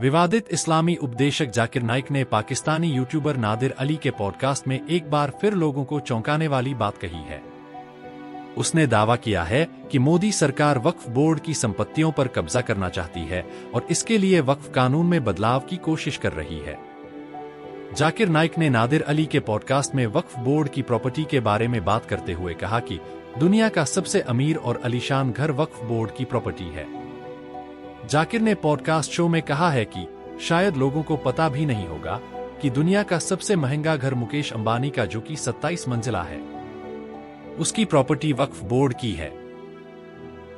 विवादित इस्लामी उपदेशक जाकिर नाइक ने पाकिस्तानी यूट्यूबर नादिर अली के पॉडकास्ट में एक बार फिर लोगों को चौंकाने वाली बात कही है। उसने दावा किया है कि मोदी सरकार वक्फ बोर्ड की संपत्तियों पर कब्जा करना चाहती है और इसके लिए वक्फ कानून में बदलाव की कोशिश कर रही है। जाकिर नाइक ने नादिर अली के पॉडकास्ट में वक्फ बोर्ड की प्रॉपर्टी के बारे में बात करते हुए कहा कि दुनिया का सबसे अमीर और अलीशान घर वक्फ बोर्ड की प्रॉपर्टी है। जाकिर ने पॉडकास्ट शो में कहा है कि शायद लोगों को पता भी नहीं होगा कि दुनिया का सबसे महंगा घर मुकेश अंबानी का, जो कि 27 मंजिला है, उसकी प्रॉपर्टी वक्फ बोर्ड की है।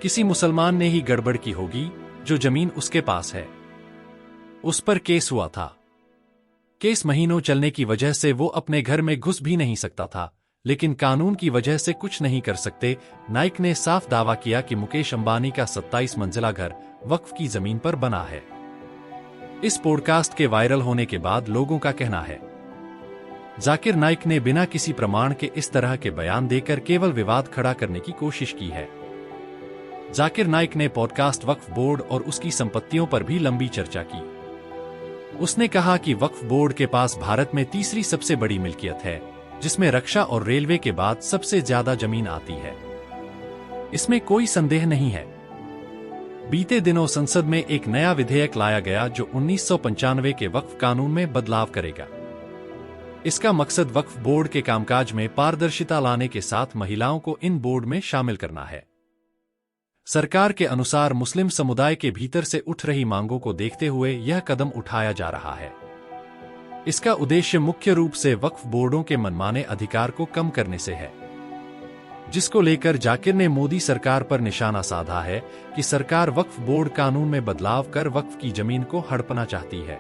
किसी मुसलमान ने ही गड़बड़ की होगी जो जमीन उसके पास है। उस पर केस हुआ था। केस महीनों चलने की वजह से वो अपने घर में घुस भी नहीं सकता था, लेकिन कानून की वजह से कुछ नहीं कर सकते। नाइक ने साफ दावा किया कि मुकेश अंबानी का 27 मंजिला घर वक्फ की जमीन पर बना है। इस पॉडकास्ट के वायरल होने के बाद लोगों का कहना है जाकिर नाइक ने बिना किसी प्रमाण के इस तरह के बयान देकर केवल विवाद खड़ा करने की कोशिश की है। जाकिर नाइक ने पॉडकास्ट वक्फ बोर्ड और उसकी संपत्तियों पर भी लंबी चर्चा की। उसने कहा कि वक्फ बोर्ड के पास भारत में तीसरी सबसे बड़ी मिल्कियत है, जिसमें रक्षा और रेलवे के बाद सबसे ज्यादा जमीन आती है। इसमें कोई संदेह नहीं है। बीते दिनों संसद में एक नया विधेयक लाया गया जो 1995 के वक्फ कानून में बदलाव करेगा। इसका मकसद वक्फ बोर्ड के कामकाज में पारदर्शिता लाने के साथ महिलाओं को इन बोर्ड में शामिल करना है। सरकार के अनुसार मुस्लिम समुदाय के भीतर से उठ रही मांगों को देखते हुए यह कदम उठाया जा रहा है। इसका उद्देश्य मुख्य रूप से वक्फ बोर्डों के मनमाने अधिकार को कम करने से है, जिसको लेकर जाकिर ने मोदी सरकार पर निशाना साधा है कि सरकार वक्फ बोर्ड कानून में बदलाव कर वक्फ की जमीन को हड़पना चाहती है।